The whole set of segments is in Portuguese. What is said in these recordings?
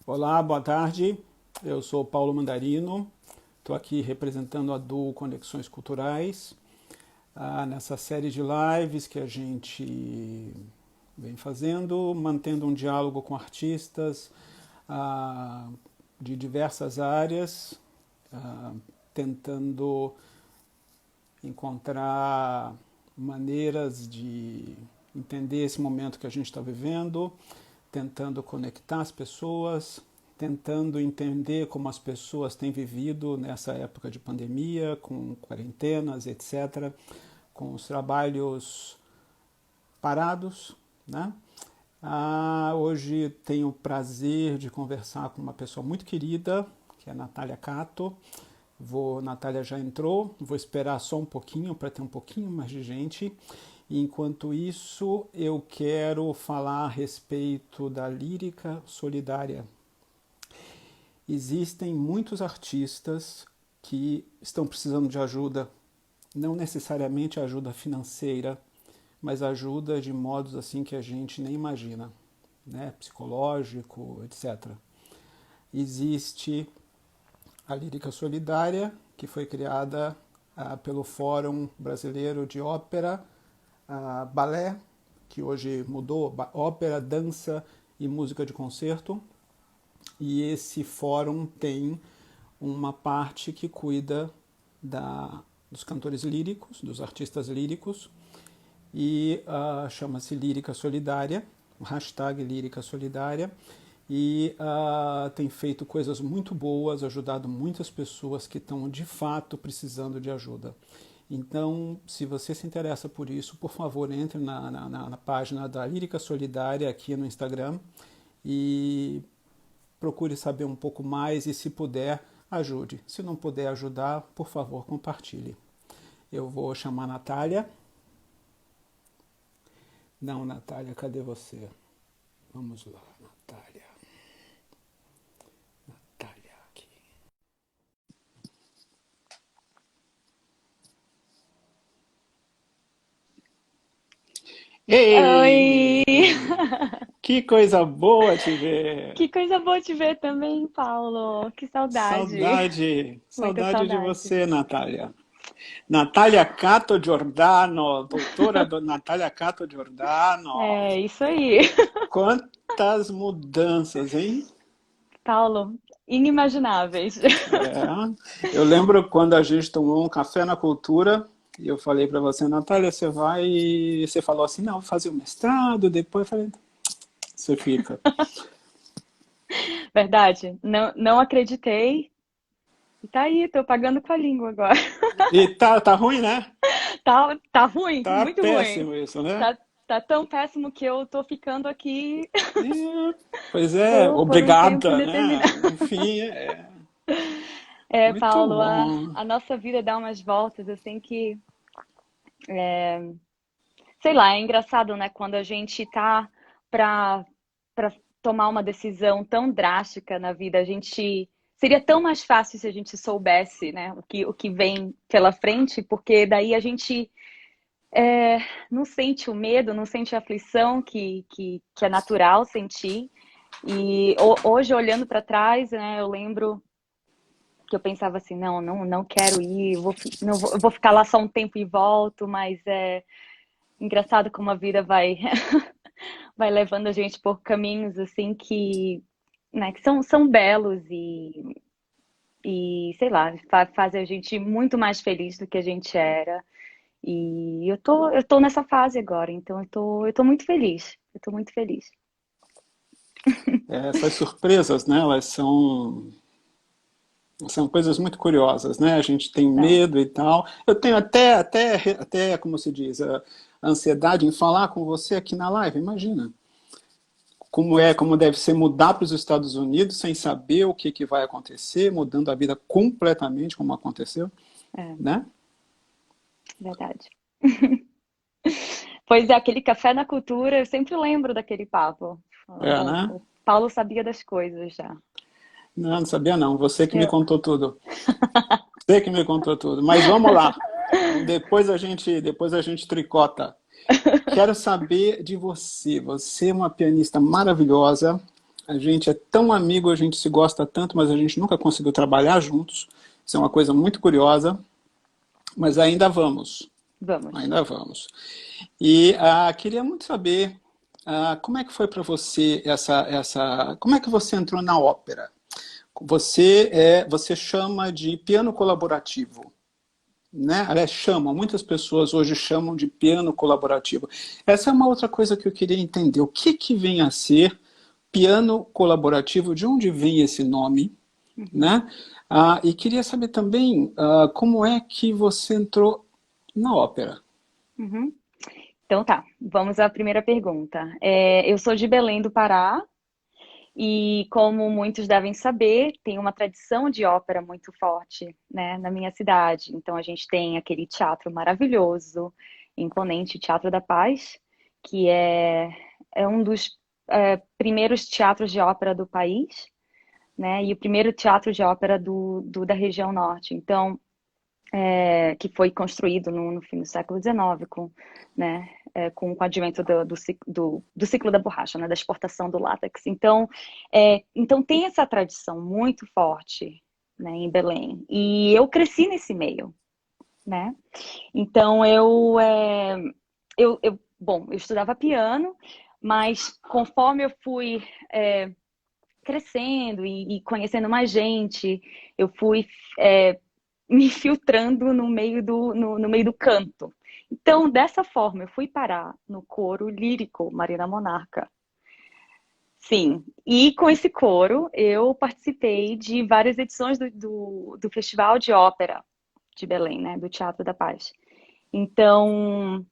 Olá, boa tarde. Eu sou Paulo Mandarino. Estou aqui representando a Duo Conexões Culturais, nessa série de lives que a gente vem fazendo, mantendo um diálogo com artistas de diversas áreas, tentando encontrar maneiras de entender esse momento que a gente está vivendo, tentando conectar as pessoas, tentando entender como as pessoas têm vivido nessa época de pandemia, com quarentenas, etc., com os trabalhos parados, né? Hoje tenho o prazer de conversar com uma pessoa muito querida, que é a Natália Cato. Natália já entrou, vou esperar só um pouquinho para ter um pouquinho mais de gente. Enquanto isso, eu quero falar a respeito da lírica solidária. Existem muitos artistas que estão precisando de ajuda, não necessariamente ajuda financeira, mas ajuda de modos assim que a gente nem imagina, né? Psicológico, etc. Existe a lírica solidária, que foi criada pelo Fórum Brasileiro de Ópera, balé, que hoje mudou, ópera, dança e música de concerto. E esse fórum tem uma parte que cuida dos cantores líricos, dos artistas líricos, e chama-se Lírica Solidária, o hashtag Lírica Solidária, e tem feito coisas muito boas, ajudado muitas pessoas que estão de fato precisando de ajuda. Então, se você se interessa por isso, por favor, entre na página da Lírica Solidária aqui no Instagram e procure saber um pouco mais e, se puder, ajude. Se não puder ajudar, por favor, compartilhe. Eu vou chamar a Natália. Não, Natália, cadê você? Vamos lá, Natália. Natália aqui. Oi! Ei! Que coisa boa te ver! Que coisa boa te ver também, Paulo. Que saudade. Saudade, Muita saudade de saudade. você, Natália. Natália Cato Giordano, Natália Cato Giordano. É isso aí. Quantas mudanças, hein? Paulo, inimagináveis. É. Eu lembro quando a gente tomou um café na cultura e eu falei para você, Natália, você vai. Você falou assim, não, vou fazer o mestrado, depois eu falei, você fica. Verdade, não acreditei. E tá aí, tô pagando com a língua agora. E tá ruim, né? Tá ruim, Tá muito ruim. péssimo isso, né? Tá tão péssimo que eu tô ficando aqui É, pois é, por um tempo obrigada, né? indeterminado. Enfim, é É, muito Paulo, bom. a nossa vida dá umas voltas, assim que sei lá, é engraçado, né? Quando a gente tá pra, pra tomar uma decisão tão drástica na vida, a gente. Seria tão mais fácil se a gente soubesse, né, o que vem pela frente, porque daí a gente não sente o medo, não sente a aflição que é natural sentir. E hoje, olhando para trás, né, eu lembro que eu pensava assim, não quero ir, eu vou ficar lá só um tempo e volto, mas é engraçado como a vida vai vai levando a gente por caminhos assim né, que são belos e sei lá, fazem a gente muito mais feliz do que a gente era. E eu tô nessa fase agora, então eu tô muito feliz. Eu tô muito feliz. Essas surpresas, né? Elas são coisas muito curiosas, né? A gente tem Então, medo e tal. Eu tenho até, como se diz, a ansiedade em falar com você aqui na live. Imagina como deve ser mudar para os Estados Unidos sem saber o que vai acontecer, mudando a vida completamente como aconteceu, é né? verdade. Pois é, aquele café na cultura, eu sempre lembro daquele papo. É, né? O Paulo sabia das coisas já. Não, não sabia não. Você que me Eu, contou tudo. Você que me contou tudo. Mas vamos lá. Depois a gente tricota. Quero saber de você. Você é uma pianista maravilhosa. A gente é tão amigo, a gente se gosta tanto, mas a gente nunca conseguiu trabalhar juntos. Isso é uma coisa muito curiosa, mas ainda vamos. Vamos. Ainda vamos. E queria muito saber como é que foi para você como é que você entrou na ópera? Você chama de piano colaborativo, né? Aliás, muitas pessoas hoje chamam de piano colaborativo. Essa é uma outra coisa que eu queria entender. O que que vem a ser piano colaborativo? De onde vem esse nome, Uhum. né? E queria saber também como é que você entrou na ópera. Uhum. Então tá, vamos à primeira pergunta. Eu sou de Belém do Pará e, como muitos devem saber, tem uma tradição de ópera muito forte, né, na minha cidade. Então a gente tem aquele teatro maravilhoso, imponente, o Teatro da Paz, que é um dos primeiros teatros de ópera do país, né, e o primeiro teatro de ópera da região norte. Então, que foi construído no fim do século XIX, né, com o advento do ciclo da borracha, né, da exportação do látex. Então tem essa tradição muito forte, né, em Belém. E eu cresci nesse meio, né? Então bom, eu estudava piano, mas conforme eu fui crescendo e conhecendo mais gente, eu fui me filtrando no meio do canto. Então, dessa forma, eu fui parar no coro lírico Marina Monarca. Sim, e com esse coro eu participei de várias edições do Festival de Ópera de Belém, né, do Teatro da Paz. Então,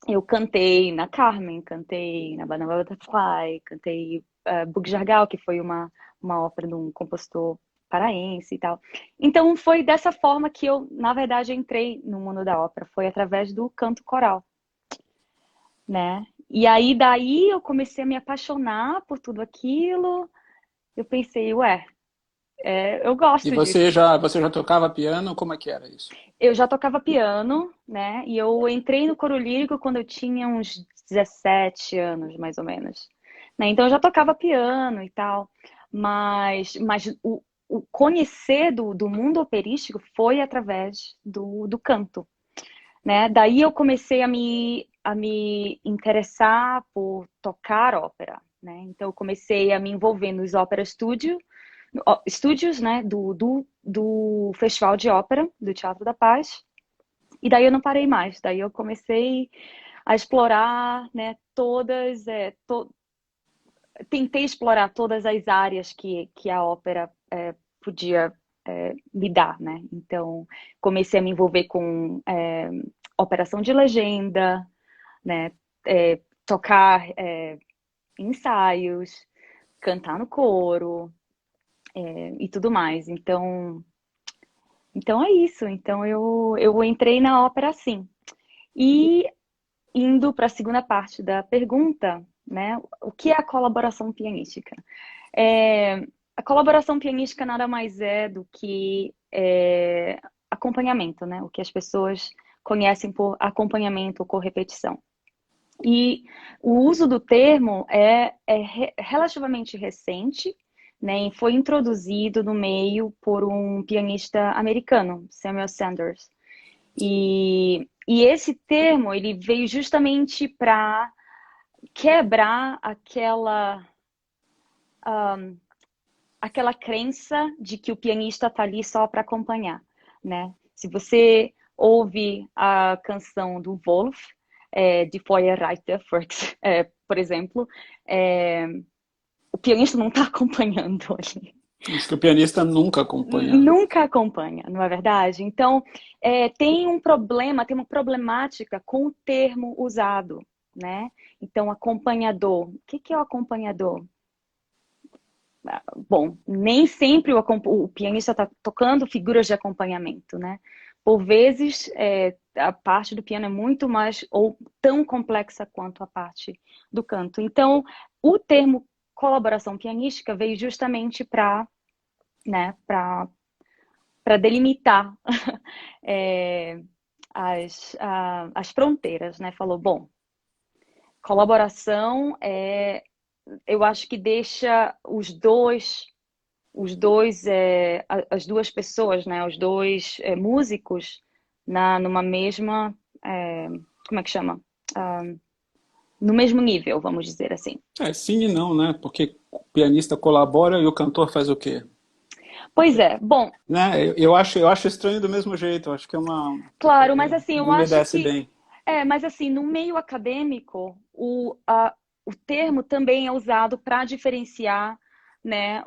eu cantei na Carmen, cantei na Banana Butterfly, cantei Bug Jargal, que foi uma ópera de um compositor paraense e tal. Então foi dessa forma que eu, na verdade, entrei no mundo da ópera, foi através do canto coral, né? E aí daí eu comecei a me apaixonar por tudo aquilo. Eu pensei, ué, eu E gosto disso. você já tocava piano? Como é que era isso? Eu já tocava piano, né? E eu entrei no coro lírico quando eu tinha uns 17 anos, mais ou menos. Né? Então eu já tocava piano e tal. Mas o conhecer do mundo operístico foi através do canto, né? Daí eu comecei a me interessar por tocar ópera, né? Então eu comecei a me envolver nos ópera estúdios, né? Do Festival de Ópera do Teatro da Paz. E daí eu não parei mais. Daí eu comecei a explorar, né? Tentei explorar todas as áreas que a ópera podia me dar, né? Então comecei a me envolver com operação de legenda, né? Tocar ensaios, cantar no coro e tudo mais. Então é isso. Então eu entrei na ópera assim. E indo para a segunda parte da pergunta, né? O que é a colaboração pianística? A colaboração pianística nada mais é do que acompanhamento, né? O que as pessoas conhecem por acompanhamento ou correpetição. E o uso do termo relativamente recente, né? E foi introduzido no meio por um pianista americano, Samuel Sanders. E esse termo ele veio justamente para quebrar aquela crença de que o pianista está ali só para acompanhar, né? Se você ouve a canção do Wolf, de Feuerreiter, por exemplo, o pianista não está acompanhando ali. Diz que o pianista nunca acompanha. Nunca acompanha, não é verdade? Então, tem um problema, tem uma problemática com o termo usado, né? Então, acompanhador. O que é o acompanhador? Bom, nem sempre o pianista está tocando figuras de acompanhamento, né? Por vezes, a parte do piano é muito mais ou tão complexa quanto a parte do canto. Então, o termo colaboração pianística veio justamente para, né, para delimitar as fronteiras, né? Falou, bom, colaboração eu acho que deixa as duas pessoas, né, os dois músicos numa mesma, como é que chama? Ah, no mesmo nível, vamos dizer assim. Sim e não, né? Porque o pianista colabora e o cantor faz o quê? Pois é, bom, Né? Eu acho estranho do mesmo jeito. Eu acho que claro, mas assim, eu não me acho desce que bem. mas assim, no meio acadêmico, o termo também é usado para diferenciar, né,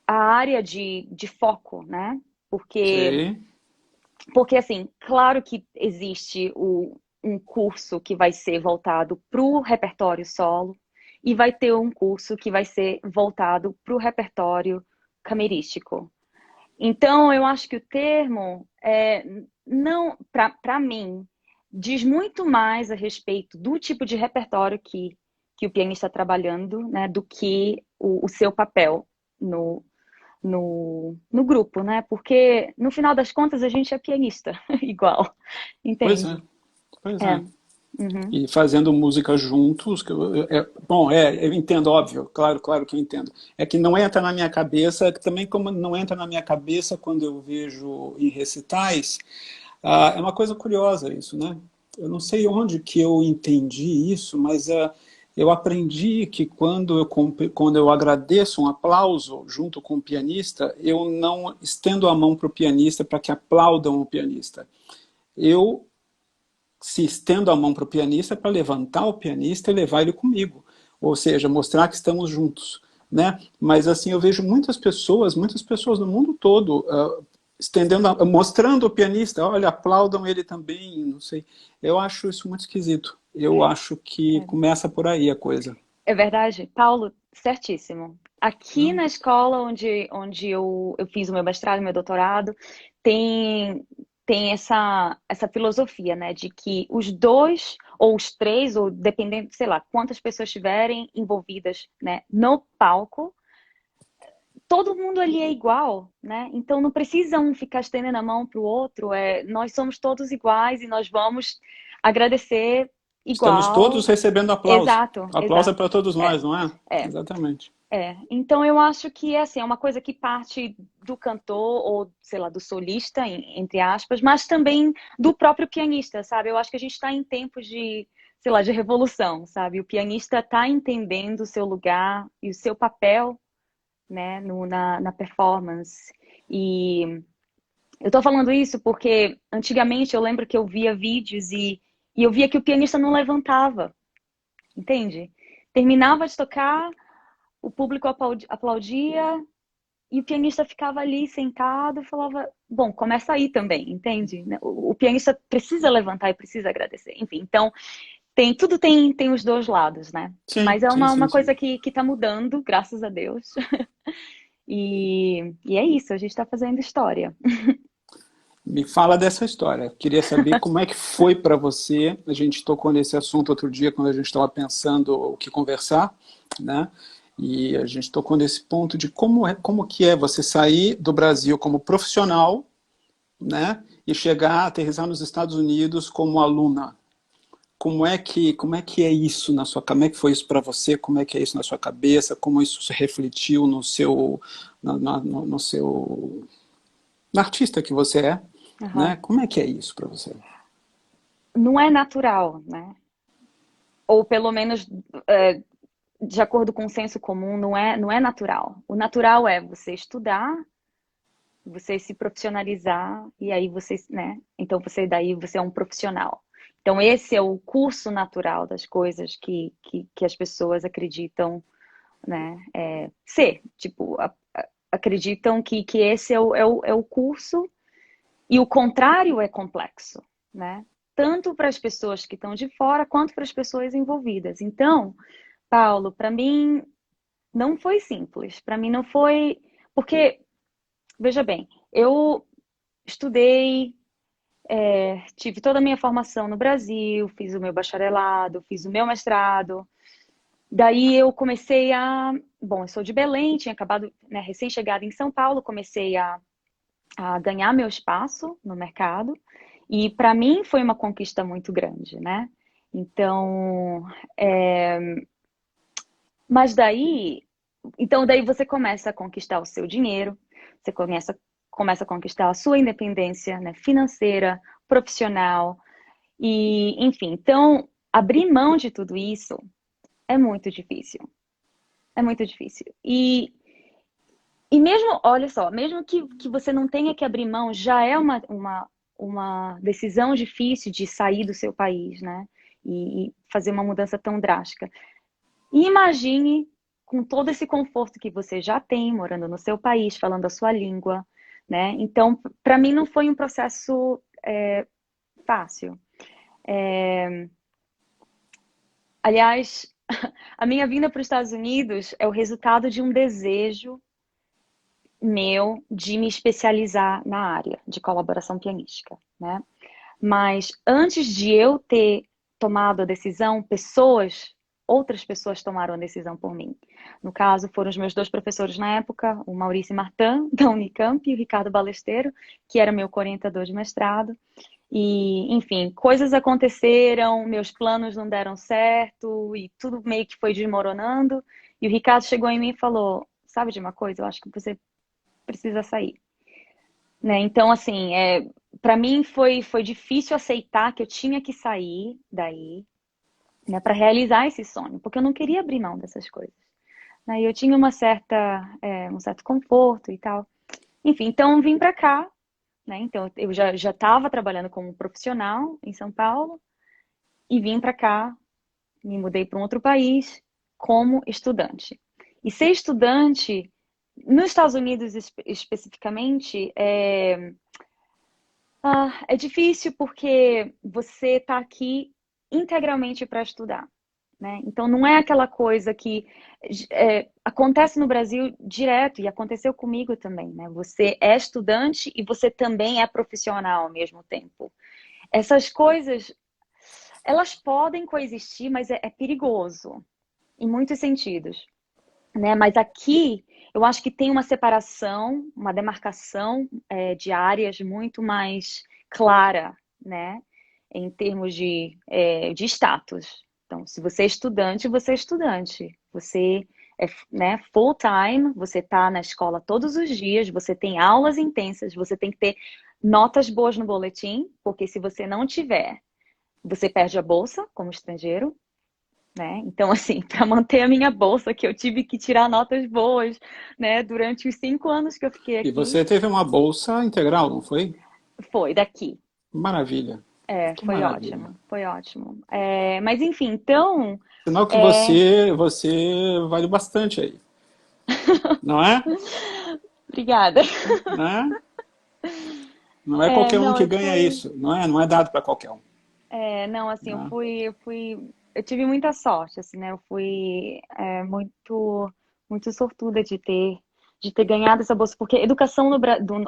a área de foco, né? Porque, Sei. porque assim, claro que existe um curso que vai ser voltado para o repertório solo e vai ter um curso que vai ser voltado para o repertório camerístico. Então, eu acho que o termo, não, para mim, diz muito mais a respeito do tipo de repertório que o pianista está trabalhando, né, do que o seu papel no grupo, né? Porque, no final das contas, a gente é pianista, igual, Pois é, entende? pois É. é. Uhum. E fazendo música juntos, bom, eu entendo, óbvio, claro, claro que eu entendo. É que não entra na minha cabeça, também como não entra na minha cabeça quando eu vejo em recitais, é uma coisa curiosa isso, né? Eu não sei onde que eu entendi isso, mas eu aprendi que quando eu agradeço um aplauso junto com o pianista, eu não estendo a mão para o pianista para que aplaudam o pianista. Eu se estendo a mão para o pianista para levantar o pianista e levar ele comigo, ou seja, mostrar que estamos juntos, né? Mas assim eu vejo muitas pessoas no mundo todo mostrando o pianista, olha, aplaudam ele também, não sei. Eu acho isso muito esquisito. Eu acho que É. começa por aí a coisa. É verdade, Paulo, certíssimo. Aqui Não? na escola onde eu fiz o meu mestrado e meu doutorado, tem essa filosofia, né, de que os dois, ou os três, ou dependendo, sei lá, quantas pessoas estiverem envolvidas, né, no palco, todo mundo ali é igual, né? Então não precisa um ficar estendendo a mão para o outro, nós somos todos iguais e nós vamos agradecer Estamos todos igual. recebendo aplauso. Exato, Aplauso é exato. para todos É, nós, não é? é. Exatamente. Então eu acho que assim, é uma coisa que parte do cantor ou, sei lá, do solista, entre aspas, mas também do próprio pianista, sabe? Eu acho que a gente está em tempos de, sei lá, de revolução, sabe? O pianista está entendendo o seu lugar e o seu papel, né, na performance. E eu tô falando isso porque antigamente eu lembro que eu via vídeos e eu via que o pianista não levantava, entende? Terminava de tocar, o público aplaudia e o pianista ficava ali sentado e falava, bom, começa aí também, entende? O pianista precisa levantar e precisa agradecer. Enfim, então tudo tem os dois lados, né? Mas Sim, é sim, sim, uma sim. coisa que tá mudando, graças a Deus. E é isso, a gente está fazendo história. Me fala dessa história. Queria saber como é que foi para você. A gente tocou nesse assunto outro dia quando a gente estava pensando o que conversar, né? E a gente tocou nesse ponto de como que é você sair do Brasil como profissional, né? E chegar, aterrissar nos Estados Unidos como aluna. Como é que é isso na sua, como é que foi isso para você? Como é que é isso na sua cabeça? Como isso se refletiu no seu, no seu na artista que você é, né? Aham. Como é que é isso para você? Não é natural, né? Ou pelo menos, de acordo com o senso comum, não é natural. O natural é você estudar, você se profissionalizar e aí você, né? Então você é um profissional. Então esse é o curso natural das coisas que as pessoas acreditam, né? Ser, tipo, acreditam que esse é o curso e o contrário é complexo, né? Tanto para as pessoas que estão de fora quanto para as pessoas envolvidas. Então, Paulo, para mim não foi simples. Para mim não foi, porque veja bem, eu estudei, tive toda a minha formação no Brasil, fiz o meu bacharelado, fiz o meu mestrado. Daí eu comecei bom, eu sou de Belém, tinha acabado, né, recém-chegada em São Paulo, comecei a ganhar meu espaço no mercado. E para mim foi uma conquista muito grande, né? Então, mas daí, então daí você começa a conquistar o seu dinheiro, você começa a conquistar a sua independência, né, financeira, profissional, e enfim, então abrir mão de tudo isso é muito difícil. É muito difícil. E mesmo, olha só, mesmo que você não tenha que abrir mão, já é uma decisão difícil de sair do seu país, né? E fazer uma mudança tão drástica. E imagine com todo esse conforto que você já tem, morando no seu país, falando a sua língua, né? Então, para mim não foi um processo fácil. Aliás, a minha vinda para os Estados Unidos é o resultado de um desejo meu de me especializar na área de colaboração pianística, né? Mas antes de eu ter tomado a decisão, outras pessoas tomaram a decisão por mim. No caso, foram os meus dois professores na época, o Maurício Martin, da Unicamp, e o Ricardo Balesteiro, que era meu orientador de mestrado. E, enfim, coisas aconteceram, meus planos não deram certo e tudo meio que foi desmoronando. E o Ricardo chegou em mim e falou: sabe de uma coisa? Eu acho que você precisa sair. Né? Então, assim, para mim foi difícil aceitar que eu tinha que sair daí, né, para realizar esse sonho, porque eu não queria abrir mão dessas coisas. Né? E eu tinha um certo conforto e tal. Enfim, então vim para cá, né? Então eu já estava trabalhando como profissional em São Paulo e vim para cá, me mudei para um outro país como estudante. E ser estudante nos Estados Unidos especificamente é difícil porque você está aqui integralmente para estudar, né? Então não é aquela coisa que acontece no Brasil direto e aconteceu comigo também, né? Você é estudante e você também é profissional ao mesmo tempo. Essas coisas, elas podem coexistir, mas é perigoso em muitos sentidos, né? Mas aqui eu acho que tem uma separação, uma demarcação de áreas muito mais clara, né? Em termos de status. Então, se você é estudante, você é estudante. Você é, né, full time, você está na escola todos os dias, você tem aulas intensas, você tem que ter notas boas no boletim, porque se você não tiver, você perde a bolsa como estrangeiro, né? Então, assim, para manter a minha bolsa, que eu tive que tirar notas boas, né? Durante os 5 anos que eu fiquei E aqui, você teve uma bolsa integral, não foi? foi daqui. Maravilha. Que Foi maravilha. ótimo, foi ótimo. Mas enfim, então, Sinal que é... você vale bastante aí, não é? obrigada. Né? Não é qualquer um Não, que ganha isso, não é? Não é dado para qualquer um. não, assim, Né? eu tive muita sorte, assim, né? Eu fui muito sortuda de ter ganhado essa bolsa, porque educação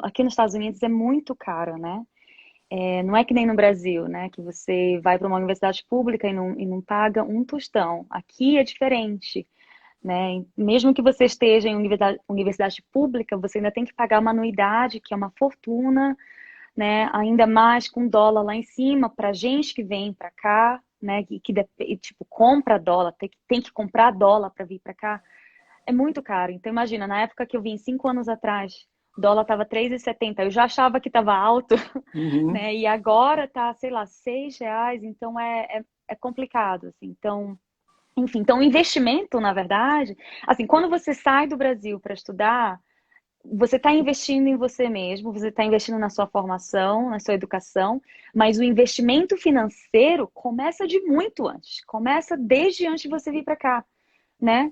aqui nos Estados Unidos é muito cara, né? Não é que nem no Brasil, né? Que você vai para uma universidade pública e não paga um tostão. Aqui é diferente, né? Mesmo que você esteja em universidade pública, você ainda tem que pagar uma anuidade, que é uma fortuna, né? Ainda mais com dólar lá em cima, para gente que vem para cá, né? Tipo, compra dólar, tem que comprar dólar para vir para cá, é muito caro. Então, imagina, na época que eu vim 5 anos atrás, o dólar estava 3,70. Eu já achava que estava alto, Uhum. né? E agora tá, sei lá, R$ 6. Então, é complicado, assim. Então, enfim, então o investimento, na verdade, assim, quando você sai do Brasil para estudar, você está investindo em você mesmo, você está investindo na sua formação, na sua educação, mas o investimento financeiro começa de muito antes, começa desde antes de você vir para cá, né?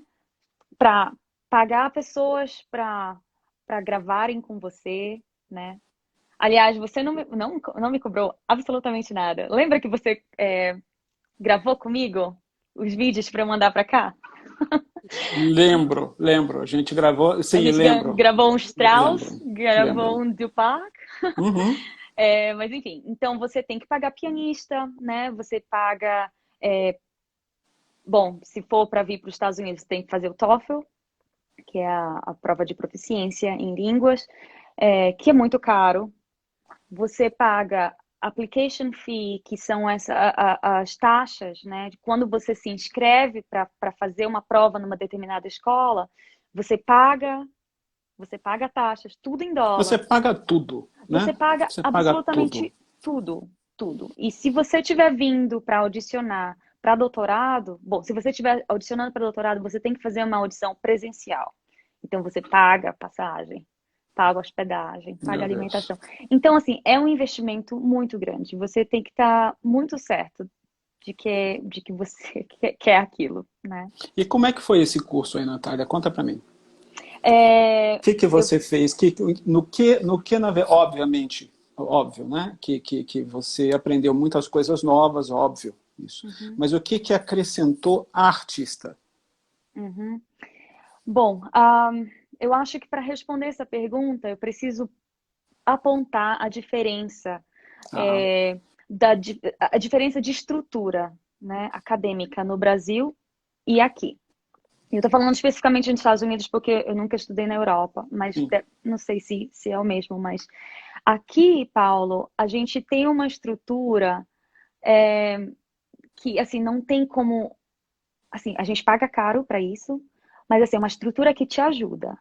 Para pagar pessoas para gravarem com você, né? Aliás, você não me cobrou absolutamente nada. Lembra que você gravou comigo os vídeos para mandar para cá? Lembro, lembro. A gente gravou, A sim, gente lembro, gravou um Strauss, lembro, gravou lembro. um Dupac. Uhum. Mas enfim, então você tem que pagar pianista, né? Você paga. Bom, se for para vir para os Estados Unidos, tem que fazer o TOEFL, que é a prova de proficiência em línguas, que é muito caro. Você paga application fee, que são as taxas, né? De quando você se inscreve para fazer uma prova numa determinada escola, você paga, você paga taxas, tudo em Você dólar. paga tudo, Você né? paga Você paga tudo. absolutamente tudo, tudo. E se você estiver vindo para audicionar para doutorado, bom, se você estiver audicionando para doutorado, você tem que fazer uma audição presencial. Então você paga a passagem, paga a hospedagem, paga a Meu Deus. alimentação. Então, assim, é um investimento muito grande. Você tem que estar muito certo de que você quer aquilo, né? E como é que foi esse curso aí, Natália? Conta pra mim. É, Que eu, você fez? Obviamente, óbvio, né? Que você aprendeu muitas coisas novas, óbvio, isso. uhum, Mas o que acrescentou a artista? uhum. Bom, eu acho que para responder essa pergunta, eu preciso apontar a diferença, Ah, a diferença de estrutura, né, acadêmica no Brasil e aqui. Eu estou falando especificamente nos Estados Unidos porque eu nunca estudei na Europa, mas sim. não sei se é o mesmo, mas aqui, Paulo, a gente tem uma estrutura que, assim, não tem como, assim, a gente paga caro para isso, mas, assim, é uma estrutura que te ajuda.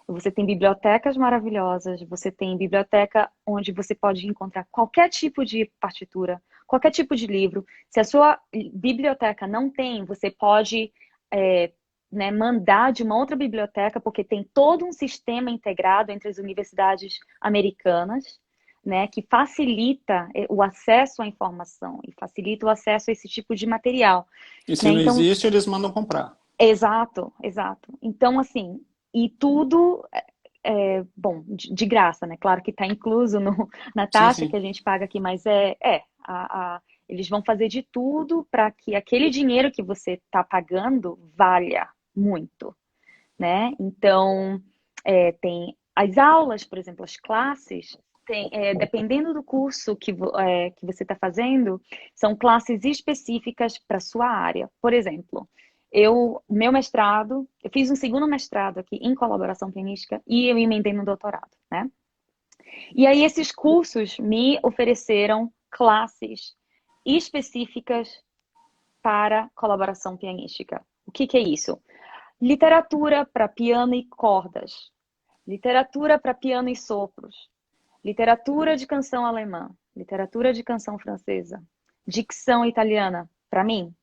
Você tem bibliotecas maravilhosas, você tem biblioteca onde você pode encontrar qualquer tipo de partitura, qualquer tipo de livro. Se a sua biblioteca não tem, você pode né, mandar de uma outra biblioteca, porque tem todo um sistema integrado entre as universidades americanas, né, que facilita o acesso à informação e facilita o acesso a esse tipo de material. E se Né? não Então, existe, eles mandam comprar. exato, exato. Então, assim, e tudo bom, de graça, né? Claro que está incluso na Sim, taxa sim. que a gente paga aqui, mas eles vão fazer de tudo para que aquele dinheiro que você está pagando valha muito, né? Então, tem as aulas, por exemplo, as classes, dependendo do curso que você está fazendo, são classes específicas para sua área. Por exemplo, meu mestrado, eu fiz um segundo mestrado aqui em colaboração pianística e eu emendei no doutorado, né? E aí esses cursos me ofereceram classes específicas para colaboração pianística. O que é isso? Literatura para piano e cordas, literatura para piano e sopros, literatura de canção alemã, literatura de canção francesa, dicção italiana, para mim,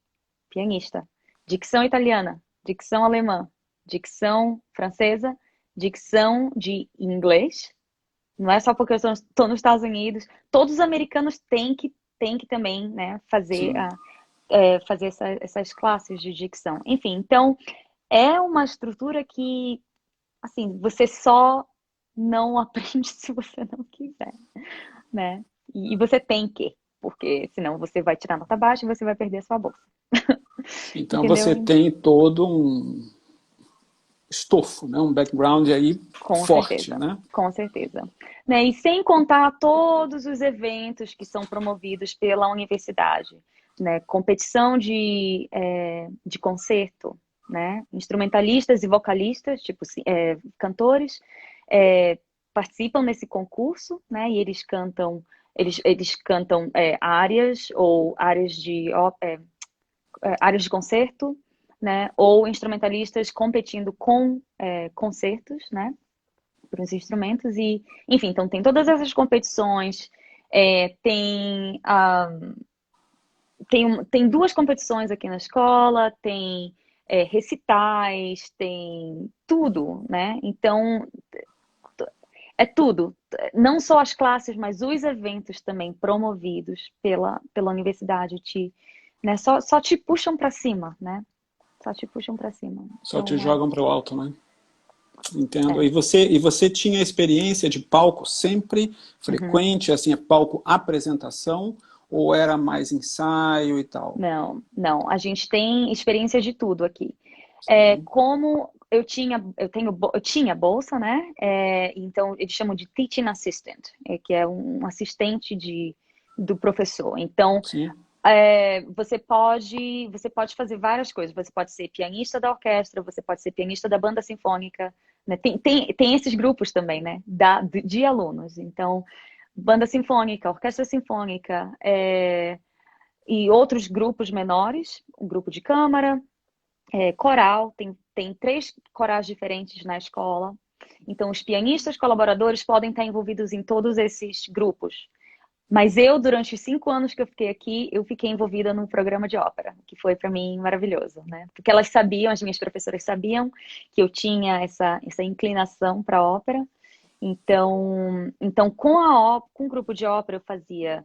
pianista, dicção italiana, dicção alemã, dicção francesa, dicção de inglês. Não é só porque eu estou nos Estados Unidos. Todos os americanos têm que também, né, Sim. fazer essas classes de dicção. Enfim, então é uma estrutura que, assim, você só não aprende se você não quiser, né? E você tem que, porque senão você vai tirar nota baixa e você vai perder a sua bolsa. Então você Entendeu? tem todo um estofo, né? Um background aí Com forte, certeza, né? com certeza. Né? E sem contar todos os eventos que são promovidos pela universidade, né? Competição de concerto, né? Instrumentalistas e vocalistas, tipo cantores, é, participam nesse concurso, né? E eles cantam áreas ou áreas de concerto, né? Ou instrumentalistas competindo com concertos, né? Para os instrumentos e, enfim, então tem todas essas competições, tem duas competições aqui na escola, tem recitais, tem tudo, né? Então é tudo, não só as classes, mas os eventos também promovidos pela universidade né? Só te puxam para cima, né? Só te puxam para cima. Só te Então jogam para o alto, né? Entendo. é. E você tinha experiência de palco sempre Uhum. frequente, assim, é palco apresentação, ou era mais ensaio e tal? Não, não. A gente tem experiência de tudo aqui. Sim, Como eu tinha bolsa, né? Então eles chamam de teaching assistant, que é um assistente do professor. Então sim. você pode fazer várias coisas. Você pode ser pianista da orquestra, você pode ser pianista da banda sinfônica, né? Tem esses grupos também, né? De alunos. Então banda sinfônica, orquestra sinfônica, e outros grupos menores, um grupo de câmara, coral, tem 3 corais diferentes na escola. Então, os pianistas colaboradores podem estar envolvidos em todos esses grupos. Mas eu, durante os 5 anos que eu fiquei aqui, eu fiquei envolvida num programa de ópera, que foi para mim maravilhoso, né? Porque elas sabiam, as minhas professoras sabiam que eu tinha essa inclinação para ópera. Então com o grupo de ópera eu fazia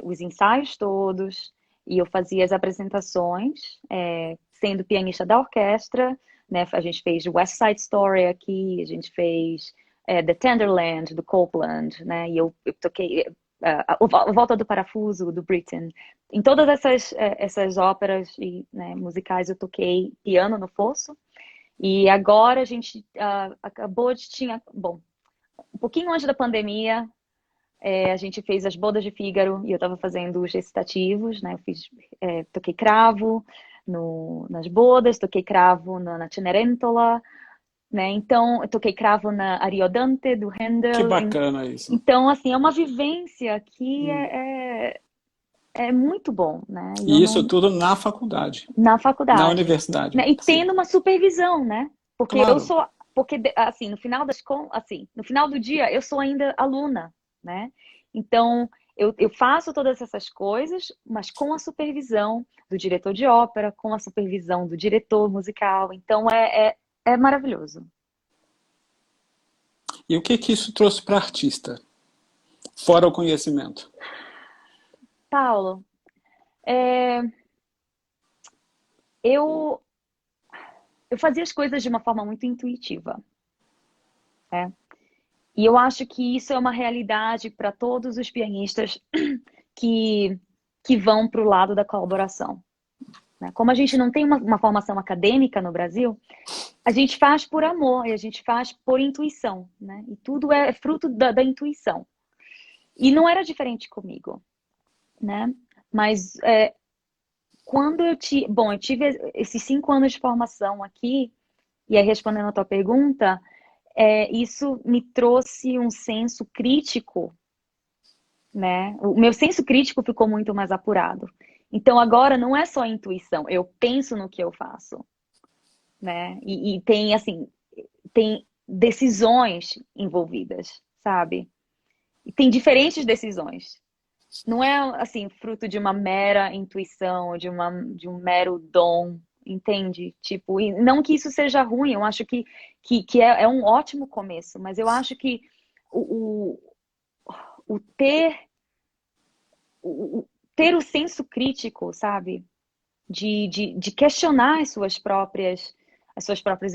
os ensaios todos e eu fazia as apresentações, sendo pianista da orquestra, né? A gente fez West Side Story aqui, a gente fez The Tenderland, do Copland, né? E eu toquei a Volta do Parafuso, do Britten. Em todas essas óperas e, né, musicais eu toquei piano no fosso. E agora a gente acabou de... Bom, um pouquinho antes da pandemia, a gente fez as bodas de Fígaro e eu estava fazendo os recitativos, né? Eu toquei cravo nas bodas, toquei cravo na Cenerentola, né? Então, eu toquei cravo na Ariodante, do Que Handel. bacana isso. Então, assim, é uma vivência que é muito bom, né? E eu E isso não... tudo na faculdade, Na na faculdade, universidade. né? E Sim, tendo uma supervisão, né? Porque eu claro. sou, porque assim, no final do dia eu sou ainda aluna, né? Então eu faço todas essas coisas, mas com a supervisão do diretor de ópera, com a supervisão do diretor musical. Então é maravilhoso. E o que que isso trouxe para artista? Fora o conhecimento. Paulo, é, eu eu fazia as coisas de uma forma muito intuitiva, né? E eu acho que isso é uma realidade para todos os pianistas que, que vão para o lado da colaboração, né? Como a gente não tem uma formação acadêmica no Brasil, a gente faz por amor e a gente faz por intuição, né? E tudo é fruto da intuição. E não era diferente comigo, né? Mas quando eu tive esses 5 anos de formação aqui, e aí respondendo a tua pergunta, isso me trouxe um senso crítico, né? O meu senso crítico ficou muito mais apurado. Então agora não é só intuição, eu penso no que eu faço, né? E tem assim, tem decisões envolvidas, sabe? E tem diferentes decisões. Não é assim fruto de uma mera intuição, de um mero dom, entende? Tipo, e não que isso seja ruim, eu acho que é um ótimo começo, mas eu acho que o, o, o ter ter o senso crítico, sabe? De questionar as suas próprias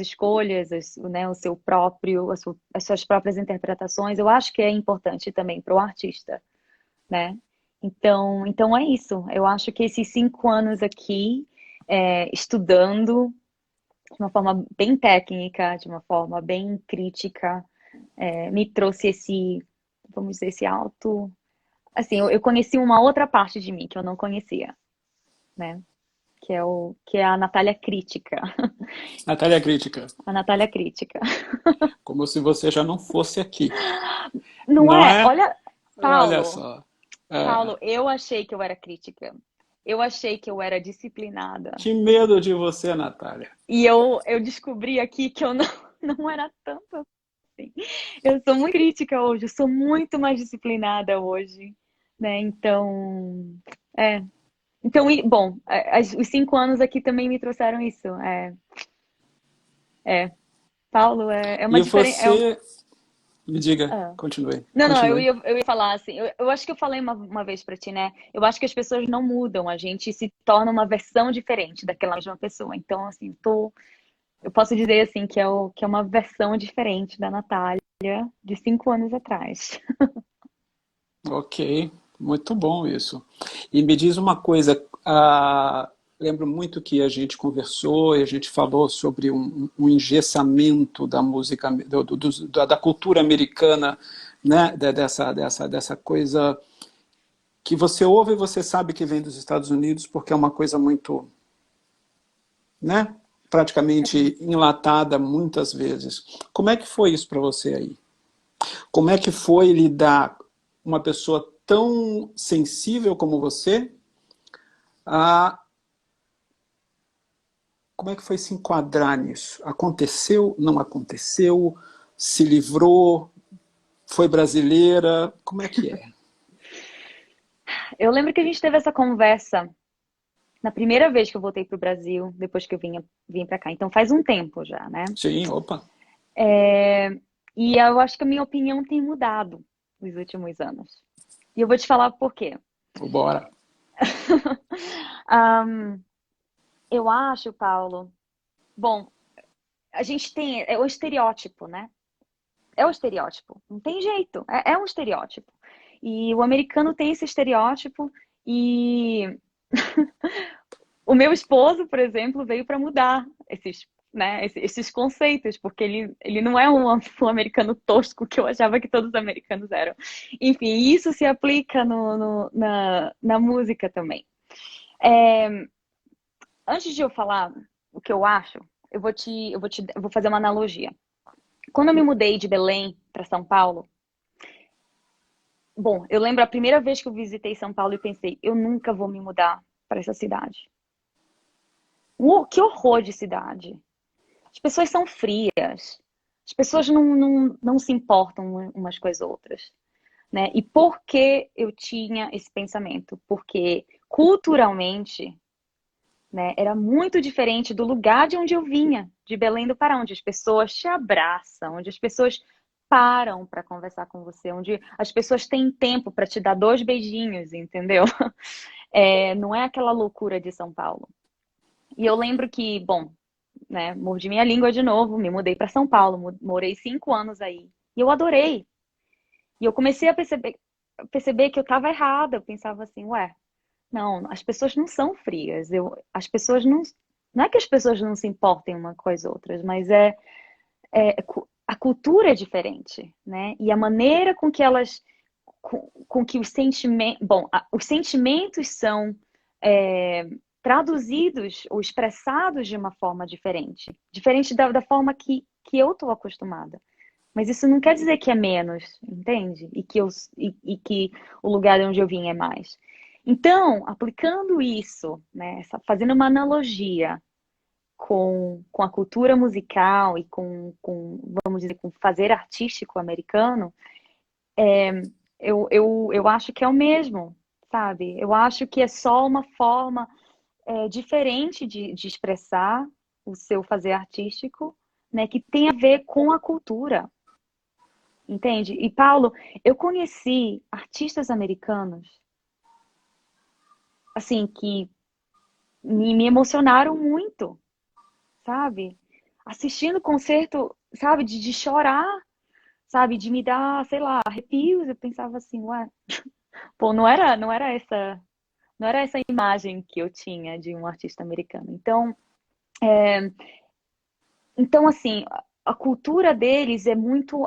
escolhas, né, o seu próprio, as suas próprias interpretações, eu acho que é importante também para o artista, né? Então é isso. Eu acho que esses 5 anos aqui, estudando de uma forma bem técnica, de uma forma bem crítica, me trouxe vamos dizer, esse alto. Assim, eu conheci uma outra parte de mim que eu não conhecia, né? Que é a Natália crítica. Natália Crítica, A Natália crítica. como se você já não fosse aqui. Não Não é? é? Olha, Olha Paulo, só. Paulo, eu achei que eu era crítica. Eu achei que eu era disciplinada. Que medo de você, Natália. E eu descobri aqui que eu não, não era tanto assim. Eu sou muito crítica hoje, eu sou muito mais disciplinada hoje, né? É. Então, bom, os 5 anos aqui também me trouxeram isso. É. Paulo, é uma E diferença. você, me diga, continue, Não, não, continue. eu ia falar assim, eu acho que eu falei uma vez pra ti, né? Eu acho que as pessoas não mudam, a gente se torna uma versão diferente daquela mesma pessoa. Então, assim, eu posso dizer assim que é uma versão diferente da Natália de 5 anos atrás. Ok, muito bom isso. E me diz uma coisa, lembro muito que a gente conversou e a gente falou sobre um engessamento da música, da cultura americana, né? Dessa coisa que você ouve e você sabe que vem dos Estados Unidos porque é uma coisa muito, né? Praticamente enlatada muitas vezes. Como é que foi isso para você aí? Como é que foi lidar? uma pessoa tão sensível como você, a como é que foi se enquadrar nisso? Aconteceu, não aconteceu, se livrou, foi brasileira, como é que é? Eu lembro que a gente teve essa conversa na primeira vez que eu voltei para o Brasil, depois que eu vim para cá. Então faz um tempo já, né? Sim, opa, E eu acho que a minha opinião tem mudado nos últimos anos. E eu vou te falar por quê. bora. Ahm, eu acho, Paulo, bom, a gente tem, é o estereótipo, né? É o estereótipo, não tem jeito, é um estereótipo. E o americano tem esse estereótipo e o meu esposo, por exemplo, veio para mudar esses, né, esses conceitos, porque ele não é um americano tosco que eu achava que todos os americanos eram. Enfim, isso se aplica na música também. Antes de eu falar o que eu acho, eu vou fazer uma analogia. Quando eu me mudei de Belém para São Paulo, bom, eu lembro a primeira vez que eu visitei São Paulo e pensei, eu nunca vou me mudar para essa cidade. Que horror de cidade! As pessoas são frias. As pessoas não se importam umas com as outras, né? E por que eu tinha esse pensamento? Porque culturalmente, né, era muito diferente do lugar de onde eu vinha, de Belém do Pará, onde as pessoas te abraçam, onde as pessoas param para conversar com você, onde as pessoas têm tempo para te dar dois beijinhos, entendeu? Não é aquela loucura de São Paulo. E eu lembro que, bom, né, mordi minha língua de novo, me mudei para São Paulo, morei 5 anos aí. E eu adorei. E eu comecei a perceber que eu estava errada. Eu pensava assim, ué, não, as pessoas não são frias. As pessoas não. Não é que as pessoas não se importem uma com as outras, mas a cultura é diferente, né? E a maneira com que elas. Com que os sentimentos. Bom, os sentimentos são traduzidos ou expressados de uma forma diferente. Diferente da forma que eu estou acostumada. Mas isso não quer dizer que é menos, entende? E que o lugar de onde eu vim é mais. Então, aplicando isso, né, fazendo uma analogia com a cultura musical e vamos dizer, com o fazer artístico americano, eu acho que é o mesmo, sabe? Eu acho que é só uma forma diferente de expressar o seu fazer artístico, né, que tem a ver com a cultura. Entende? E Paulo, eu conheci artistas americanos, assim, que me emocionaram muito, sabe? Assistindo o concerto, sabe, de chorar, sabe, de me dar, sei lá, arrepios. Eu pensava assim, ué, pô, não era essa imagem que eu tinha de um artista americano. Então assim, a cultura deles é muito,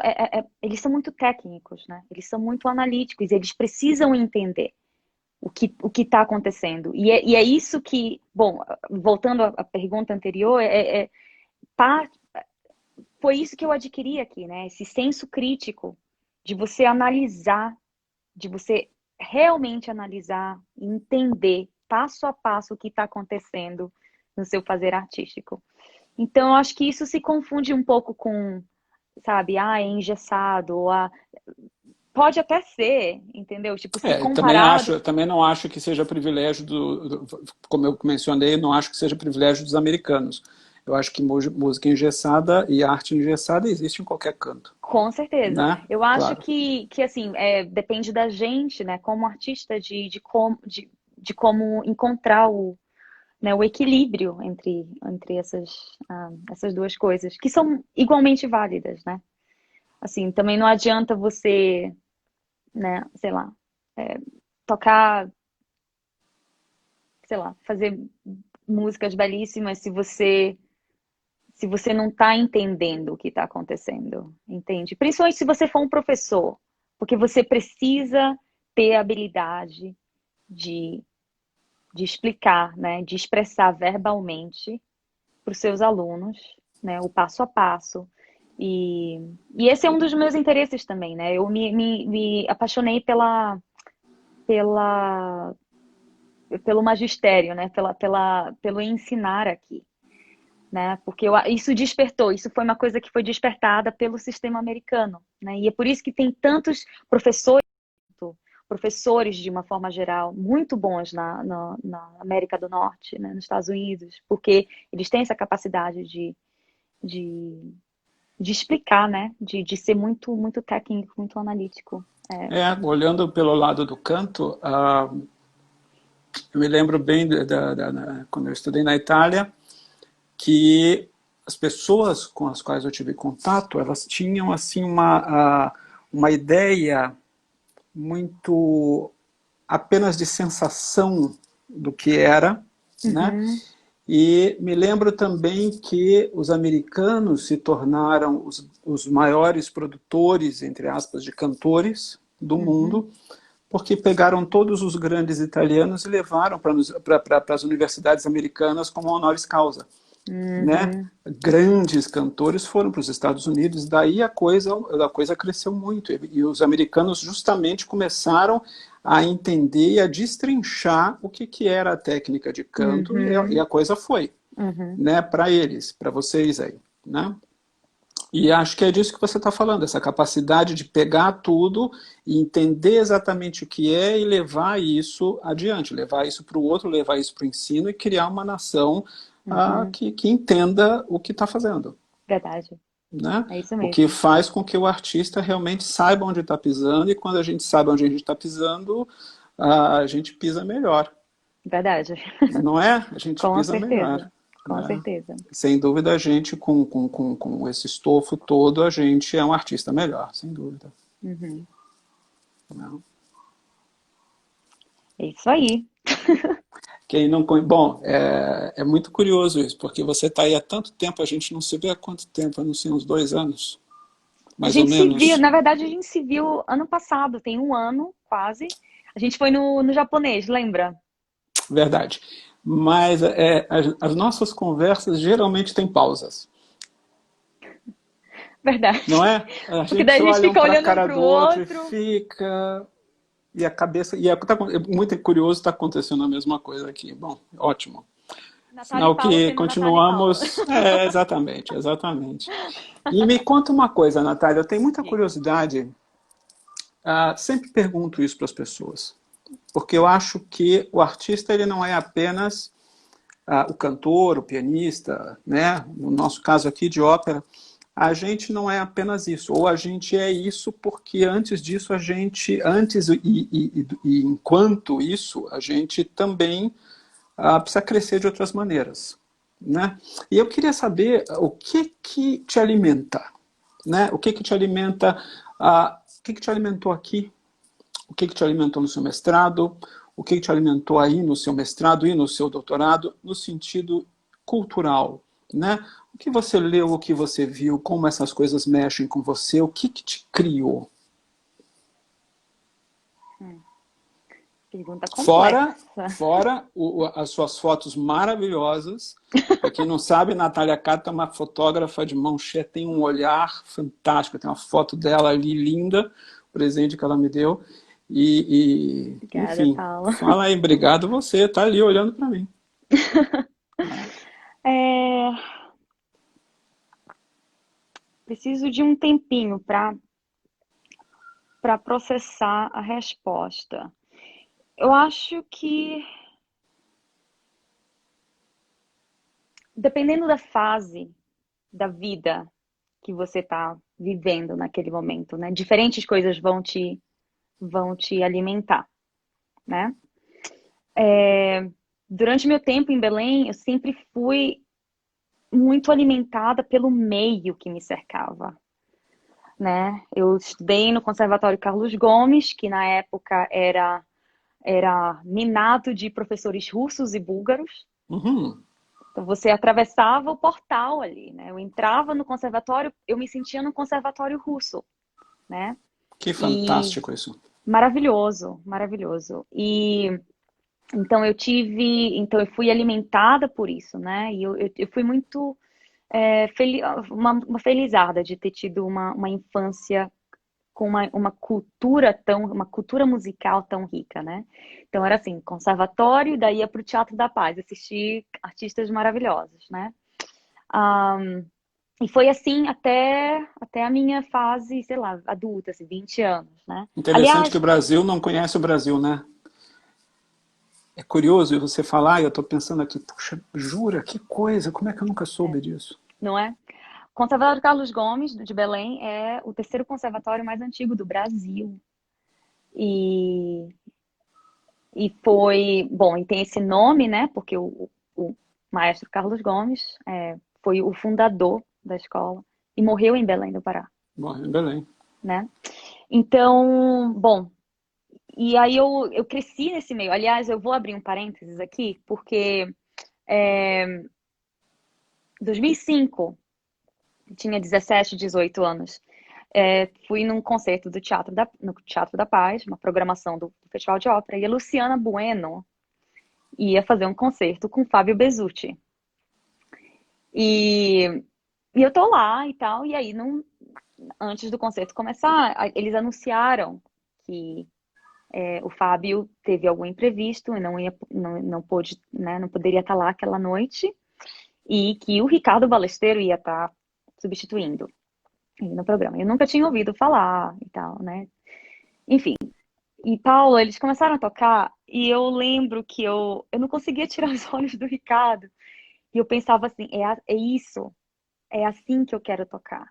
eles são muito técnicos, né? Eles são muito analíticos, eles precisam entender o que está acontecendo. E é isso que, bom, voltando à pergunta anterior, foi isso que eu adquiri aqui, né? Esse senso crítico de você analisar, de você realmente analisar e entender passo a passo o que está acontecendo no seu fazer artístico. Então, eu acho que isso se confunde um pouco com, sabe, é engessado, pode até ser, entendeu? Tipo, se comparado. Também não acho que seja privilégio como eu mencionei, não acho que seja privilégio dos americanos. Eu acho que música engessada e arte engessada existe em qualquer canto, Com certeza. né? Eu acho Claro. que assim, depende da gente, né, como artista, de como encontrar né, o equilíbrio entre essas duas coisas, que são igualmente válidas, né? Assim, também não adianta você, né, sei lá, tocar, sei lá, fazer músicas belíssimas se você não está entendendo o que está acontecendo, entende? Principalmente se você for um professor, porque você precisa ter a habilidade de, de explicar, né, de expressar verbalmente para os seus alunos, né, o passo a passo. E esse é um dos meus interesses também, né? Eu me apaixonei pela, pelo magistério, né? Pelo ensinar aqui, né? Porque isso despertou, isso foi uma coisa que foi despertada pelo sistema americano, né? E é por isso que tem tantos professores de uma forma geral muito bons na América do Norte, né? Nos Estados Unidos, porque eles têm essa capacidade de, de explicar, né? De ser muito técnico, muito analítico. Olhando pelo lado do canto, eu me lembro bem quando eu estudei na Itália, que as pessoas com as quais eu tive contato, elas tinham assim uma ideia muito apenas de sensação do que era, né? Uhum, E me lembro também que os americanos se tornaram os maiores produtores, entre aspas, de cantores do uhum, mundo, porque pegaram todos os grandes italianos e levaram para as universidades americanas como honoris causa, né? uhum, Grandes cantores foram para os Estados Unidos, daí a coisa cresceu muito. E os americanos justamente começaram a entender e a destrinchar o que era a técnica de canto, e uhum, a coisa foi, uhum. né, para eles, para vocês aí, né? E acho que é disso que você está falando, essa capacidade de pegar tudo e entender exatamente o que é e levar isso adiante, levar isso para o outro, levar isso para o ensino e criar uma nação Uhum. que entenda o que está fazendo. Verdade. Né? É isso O que mesmo. faz com que o artista realmente saiba onde está pisando, e quando a gente sabe onde a gente está pisando, a gente pisa melhor. Verdade. Não é? A gente Com pisa melhor. certeza. Com Né? certeza. Sem dúvida, a gente, com esse estofo todo, a gente é um artista melhor, sem dúvida. Uhum. Não. É isso aí. Quem não Bom, é muito curioso isso, porque você está aí há tanto tempo, a gente não se vê há quanto tempo? Eu não sei, uns 2 anos, A mais ou gente se viu, menos. na verdade, a gente se viu ano passado, tem um ano quase. A gente foi no japonês, lembra? Verdade. Mas as nossas conversas geralmente têm pausas, não Verdade. é? A Porque daí gente a gente olha um fica para a olhando um cara pro do outro e outro. fica. E a cabeça. É muito curioso, está acontecendo a mesma coisa aqui. Bom, ótimo. Natália e Sinal Paula que sendo Natália e Paula. continuamos. Exatamente, exatamente. E me conta uma coisa, Natália, eu tenho muita Diga. curiosidade. Sempre pergunto isso para as pessoas, porque eu acho que o artista ele não é apenas o cantor, o pianista, né? No nosso caso aqui de ópera, a gente não é apenas isso, ou a gente é isso porque antes disso e enquanto isso, a gente também precisa crescer de outras maneiras, né? E eu queria saber o que te alimenta, né? O que te alimenta, o que te alimentou aqui, o que te alimentou no seu mestrado, o que te alimentou aí no seu mestrado e no seu doutorado, no sentido cultural, né? O que você leu, o que você viu, como essas coisas mexem com você, o que te criou? Hum, Pergunta Fora, complexa. fora as suas fotos maravilhosas. Para quem não sabe, Natália Cata é uma fotógrafa de mão cheia, tem um olhar fantástico. Tem uma foto dela ali linda, presente que ela me deu. Obrigada, Enfim, Paula. fala aí, obrigado você, tá ali olhando para mim. É, preciso de um tempinho para processar a resposta. Eu acho que, dependendo da fase da vida que você está vivendo naquele momento, né? Diferentes coisas vão te alimentar, né? Durante meu tempo em Belém, eu sempre fui muito alimentada pelo meio que me cercava, né? Eu estudei no Conservatório Carlos Gomes, que na época era minado de professores russos e búlgaros. Uhum, Então você atravessava o portal ali, né? Eu entrava no conservatório, eu me sentia no conservatório russo, né? que E fantástico isso. maravilhoso, maravilhoso. E então eu fui alimentada por isso, né? E eu fui muito uma felizarda de ter tido uma infância com uma cultura musical tão rica, né? Então era assim, conservatório, daí ia para o Teatro da Paz, assistir artistas maravilhosos, né? E foi assim até a minha fase, sei lá, adulta, assim, 20 anos, né? Interessante que o Aliás, Brasil não conhece o Brasil, né? É curioso você falar, e eu estou pensando aqui, puxa, jura, que coisa, como é que eu nunca soube disso? não é? O Conservatório Carlos Gomes, de Belém, é o terceiro conservatório mais antigo do Brasil. E, e foi, bom, e tem esse nome, né? Porque o maestro Carlos Gomes foi o fundador da escola e morreu em Belém do Pará, Bom, em Belém. né? Então, bom, e aí eu cresci nesse meio. Aliás, eu vou abrir um parênteses aqui, porque em 2005, tinha 17, 18 anos, fui num concerto no Teatro da Paz, uma programação do Festival de Ópera, e a Luciana Bueno ia fazer um concerto com Fábio Bezutti. E, e eu tô lá e tal, e aí antes do concerto começar, eles anunciaram que o Fábio teve algum imprevisto e não pôde, né, não poderia estar lá aquela noite, e que o Ricardo Balesteiro ia estar substituindo ele no programa. Eu nunca tinha ouvido falar e tal, né? Enfim, e Paulo, eles começaram a tocar e eu lembro que eu não conseguia tirar os olhos do Ricardo. E eu pensava assim, é isso, é assim que eu quero tocar.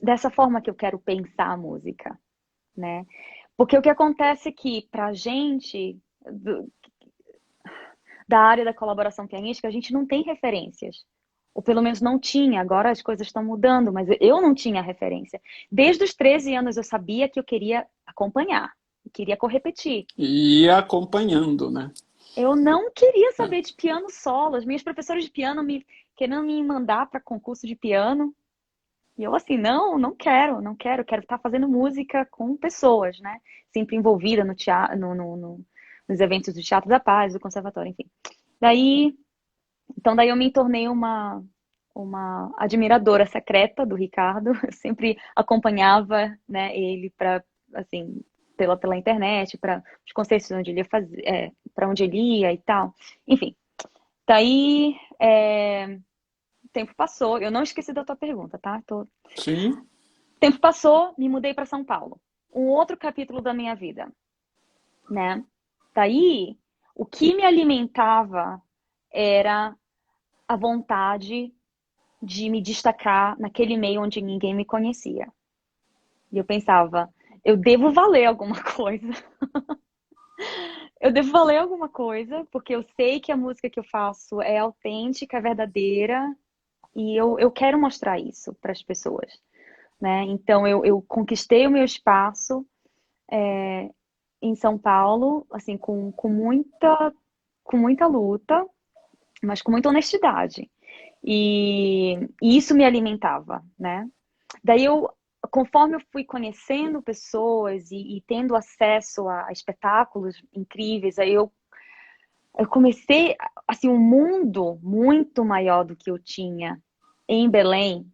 Dessa forma que eu quero pensar a música, né? Porque o que acontece é que pra gente, da área da colaboração pianística, a gente não tem referências. Ou pelo menos não tinha, agora as coisas estão mudando, mas eu não tinha referência. Desde os 13 anos eu sabia que eu queria acompanhar, queria correpetir. E ia acompanhando, né? Eu não queria É. saber de piano solo. As minhas professoras de piano querendo me mandar para concurso de piano. E eu assim, não quero, quero estar fazendo música com pessoas, né? Sempre envolvida no teatro, nos eventos do Teatro da Paz, do Conservatório, enfim. Daí, daí eu me tornei uma admiradora secreta do Ricardo. Eu sempre acompanhava, né, ele para assim, pela internet, para os concertos onde ele ia fazer, para onde ele ia e tal. Enfim, daí o tempo passou. Eu não esqueci da tua pergunta, tá? Sim. O tempo passou, me mudei para São Paulo. Um outro capítulo da minha vida, né? Daí, o que me alimentava era a vontade de me destacar naquele meio onde ninguém me conhecia. E eu pensava, eu devo valer alguma coisa. Eu devo valer alguma coisa, porque eu sei que a música que eu faço é autêntica, é verdadeira, e eu quero mostrar isso para as pessoas, né? Então eu conquistei o meu espaço em São Paulo, assim, com muita luta, mas com muita honestidade. E isso me alimentava, né? Daí conforme eu fui conhecendo pessoas e tendo acesso a espetáculos incríveis, aí eu comecei, assim, um mundo muito maior do que eu tinha em Belém,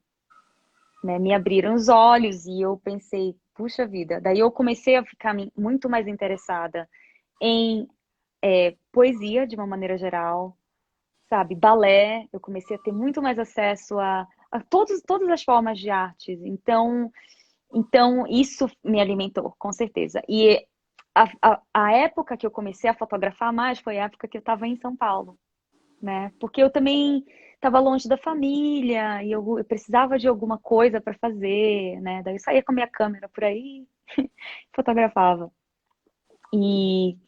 né? Me abriram os olhos e eu pensei, puxa vida. Daí eu comecei a ficar muito mais interessada em poesia de uma maneira geral, sabe? Balé, eu comecei a ter muito mais acesso a todas as formas de artes. Então, isso me alimentou, com certeza. E a época que eu comecei a fotografar mais foi a época que eu estava em São Paulo, né? Porque eu também estava longe da família e eu precisava de alguma coisa para fazer, né? Daí eu saía com a minha câmera por aí, fotografava. E,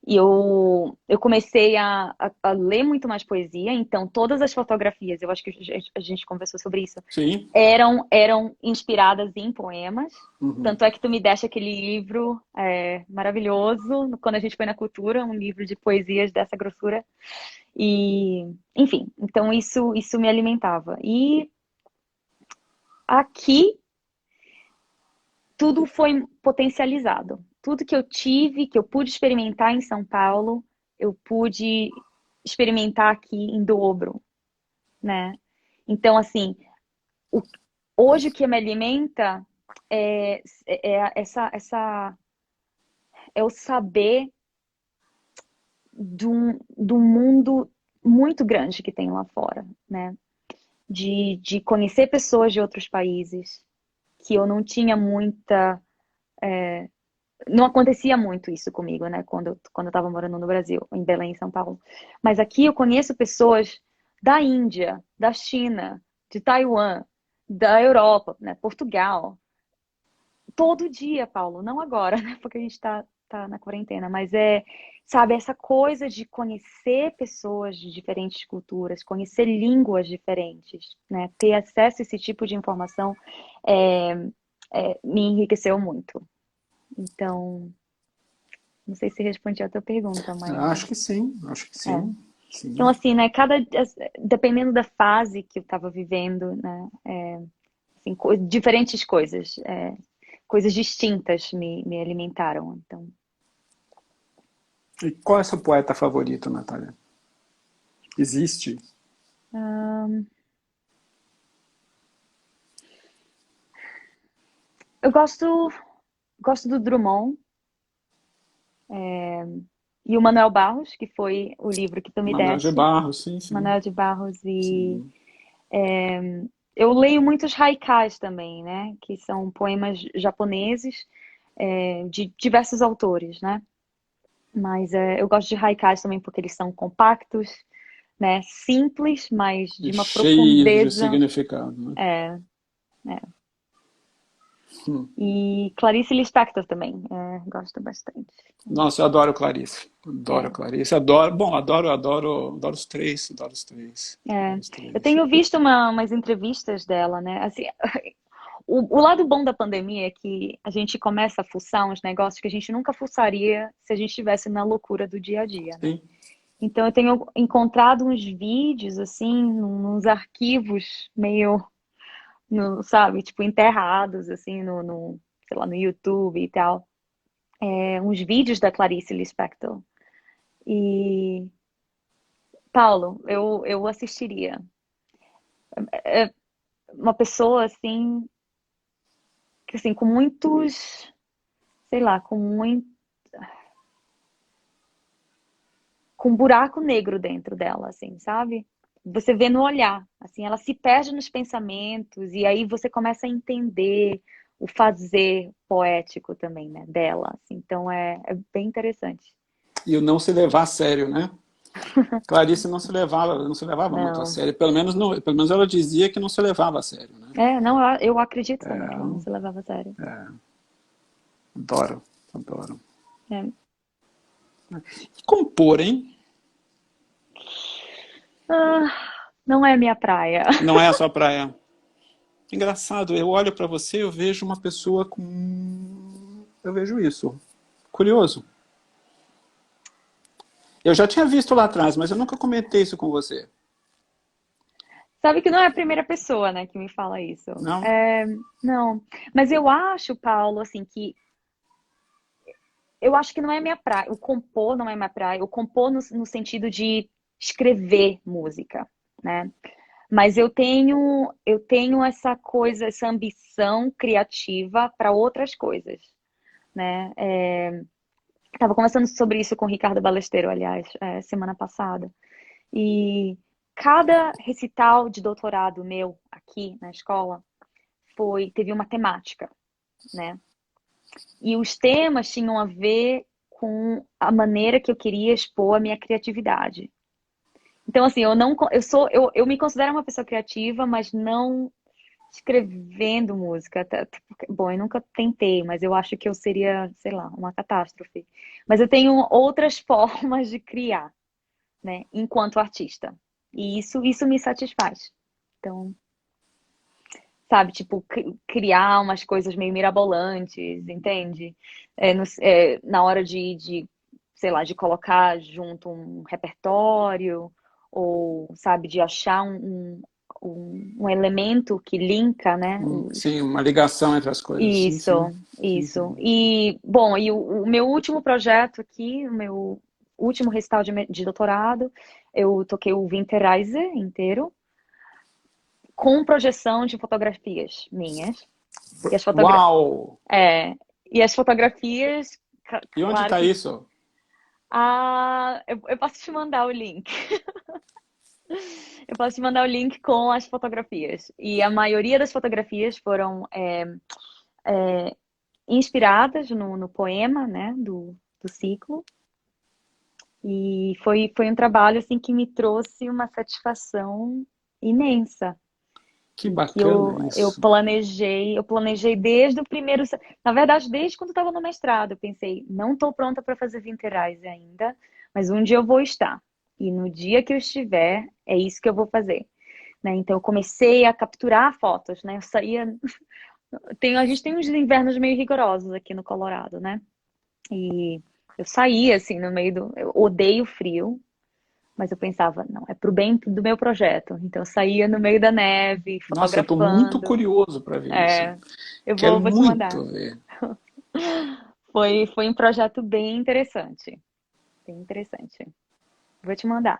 eu comecei a ler muito mais poesia, então todas as fotografias, eu acho que a gente conversou sobre isso, Sim. eram inspiradas em poemas. Uhum. Tanto é que tu me deste aquele livro maravilhoso, quando a gente foi na cultura, um livro de poesias dessa grossura. E, enfim, então isso me alimentava. E aqui tudo foi potencializado. Tudo que eu tive, que eu pude experimentar em São Paulo, eu pude experimentar aqui em dobro. né? Então, assim, o- hoje o que me alimenta essa é o saber do mundo muito grande que tem lá fora, né? De conhecer pessoas de outros países, que eu não tinha muita. Não acontecia muito isso comigo, né? Quando eu estava morando no Brasil, em Belém, em São Paulo. Mas aqui eu conheço pessoas da Índia, da China, de Taiwan, da Europa, né? Portugal. Todo dia, Paulo. Não agora, né? Porque a gente tá na quarentena. Mas sabe, essa coisa de conhecer pessoas de diferentes culturas, conhecer línguas diferentes, né? Ter acesso a esse tipo de informação é, me enriqueceu muito. Então, não sei se respondi a tua pergunta, mas Acho que sim, acho que é. sim. Então, Sim. assim, né, dependendo da fase que eu estava vivendo, né, assim, diferentes coisas, coisas distintas me alimentaram. Então, E qual é seu poeta favorito, Natália? Existe? hum, eu gosto do Drummond e o Manuel Barros, que foi o livro que tu me Manuel de deste, Barros, sim, sim. Manuel de Barros, e Sim. eu leio muitos haikais também, né, que são poemas japoneses de diversos autores, né? Mas eu gosto de haikais também porque eles são compactos, né? Simples, mas E de uma cheios de profundeza. significado, né? É, é. Hum. E Clarice Lispector também, gosto bastante. Nossa, eu adoro Clarice. Adoro É, Clarice. Adoro, bom, adoro os três. Adoro os três. Adoro é. os Eu três. tenho visto umas entrevistas dela, né? Assim, o lado bom da pandemia é que a gente começa a fuçar uns negócios que a gente nunca fuçaria se a gente estivesse na loucura do dia a dia, né? Sim. Então eu tenho encontrado uns vídeos, assim, uns arquivos meio no, sabe, tipo, enterrados, assim, sei lá, no YouTube e tal. Uns vídeos da Clarice Lispector. E, Paulo, eu assistiria. Uma pessoa, assim, que, assim, com muitos, sei lá, com um buraco negro dentro dela, assim, sabe? Você vê no olhar, assim, ela se perde nos pensamentos e aí você começa a entender o fazer poético também, né, dela, assim. Então é bem interessante. E o não se levar a sério, né? Clarice não se levava muito a Não. sério. Pelo menos, não, pelo menos ela dizia que não se levava a sério, né? Não, eu acredito também que ela não se levava a sério. Adoro, adoro. É. E compor, hein? Não é minha praia. Não é a sua praia. Engraçado, eu olho para você e eu vejo uma pessoa com. Eu vejo isso. Curioso. Eu já tinha visto lá atrás, mas eu nunca comentei isso com você. Sabe que não é a primeira pessoa, né, que me fala isso. Não? Não, mas eu acho, Paulo, assim, que eu acho que não é minha praia. O compor não é minha praia. O compor no sentido de escrever música, né? Mas eu tenho essa coisa, essa ambição criativa para outras coisas, né? Estava conversando sobre isso com o Ricardo Balesteiro, aliás, semana passada. E cada recital de doutorado meu aqui na escola teve uma temática, né? E os temas tinham a ver com a maneira que eu queria expor a minha criatividade. Então, assim, eu me considero uma pessoa criativa, mas não escrevendo música. Bom, eu nunca tentei, mas eu acho que eu seria, sei lá, uma catástrofe. Mas eu tenho outras formas de criar, né, enquanto artista. E isso me satisfaz. Então, sabe, tipo, criar umas coisas meio mirabolantes, entende? Na hora sei lá, de colocar junto um repertório, ou, sabe, de achar um elemento que linka, né? Sim, uma ligação entre as coisas. Sim, sim. Isso, Sim, isso. sim. E, bom, o meu último projeto aqui, o meu último recital de doutorado, eu toquei o Winterreise inteiro, com projeção de fotografias minhas. E as Uau! e as fotografias, E onde claro está que... isso? Eu posso te mandar o link. Eu posso te mandar o link com as fotografias. E a maioria das fotografias foram inspiradas no poema, né, do ciclo. E foi um trabalho assim que me trouxe uma satisfação imensa. Que E que bacana isso. eu planejei desde o primeiro, na verdade, desde quando estava no mestrado, eu pensei, não estou pronta para fazer Vinterais ainda, mas um dia eu vou estar. E no dia que eu estiver, é isso que eu vou fazer. Né? Então eu comecei a capturar fotos, né? Eu saía, a gente tem uns invernos meio rigorosos aqui no Colorado, né? E eu saía assim no meio eu odeio frio, mas eu pensava, não, é pro bem do meu projeto. Então eu saía no meio da neve, Nossa, eu estou muito fotografando. curioso para ver isso. É, eu Quero vou te mandar. muito ver. Foi um projeto bem interessante. Bem interessante. Vou te mandar.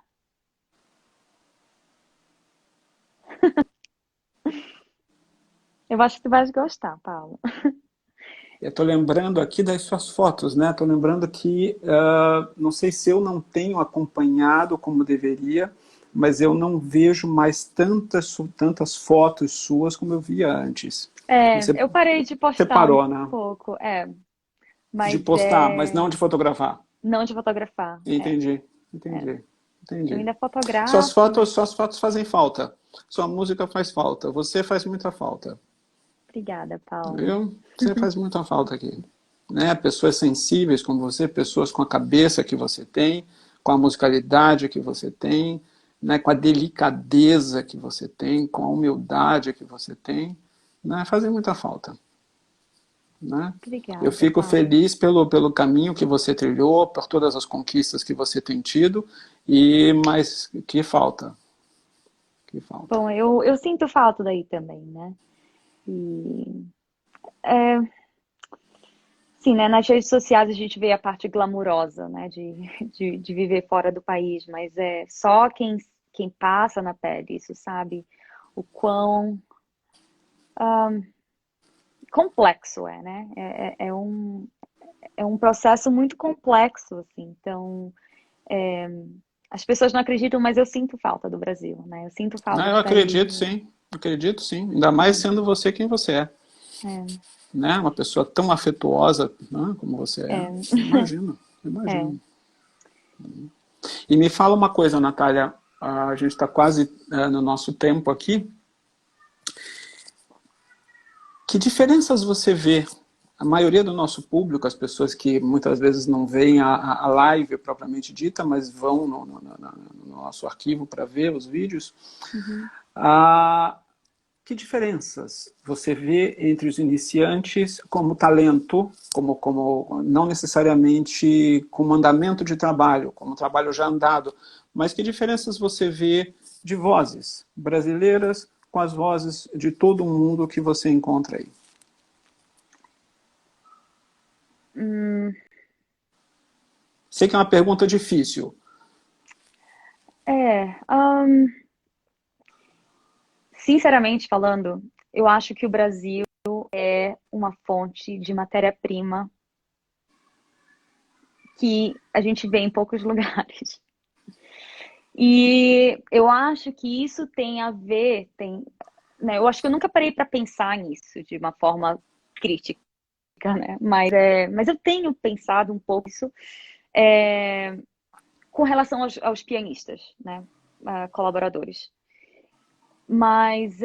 Eu acho que tu vais gostar, Paulo. Eu estou lembrando aqui das suas fotos, né? Estou lembrando que, não sei se eu não tenho acompanhado como deveria, mas eu não vejo mais tantas fotos suas como eu via antes. Você Eu parei de postar um parou, né? pouco, De mas postar, mas não de fotografar. não de fotografar. Entendi, É. entendi, Eu entendi. ainda fotografo, mas Suas fotos fazem falta. Sua música faz falta. Você faz muita falta. obrigada, Paulo. Viu? Você faz muita falta aqui. Né? Pessoas sensíveis como você, pessoas com a cabeça que você tem, com a musicalidade que você tem, né? Com a delicadeza que você tem, com a humildade que você tem, né? Fazem muita falta. Né? Eu Obrigada, fico Paulo. feliz pelo caminho que você trilhou, por todas as conquistas que você tem tido, mas que falta, que falta. Bom, eu sinto falta daí também, né? E é, sim, né? Nas redes sociais a gente vê a parte glamurosa, né? De viver fora do país, mas é só quem passa na pele isso sabe o quão complexo é, né? É um processo muito complexo, assim. Então, as pessoas não acreditam, mas eu sinto falta do Brasil, né? Eu sinto falta Ah, de eu estar aí. acredito sim, ainda mais sendo você quem você é. É, Né? Uma pessoa tão afetuosa, né, como você é. é, Imagino, é. imagino. E me fala uma coisa, Natália, a gente está quase no nosso tempo aqui. Que diferenças você vê? A maioria do nosso público, as pessoas que muitas vezes não veem a live propriamente dita, mas vão no nosso arquivo para ver os vídeos, Uhum. ah, que diferenças você vê entre os iniciantes como talento, como não necessariamente como andamento de trabalho, como trabalho já andado, mas que diferenças você vê de vozes brasileiras com as vozes de todo mundo que você encontra aí? Hum, Sei que é uma pergunta difícil. é, sinceramente falando, eu acho que o Brasil é uma fonte de matéria-prima que a gente vê em poucos lugares. E eu acho que isso tem a ver, né, eu acho que eu nunca parei para pensar nisso de uma forma crítica, né? Mas eu tenho pensado um pouco isso com relação aos pianistas, né? Colaboradores. Mas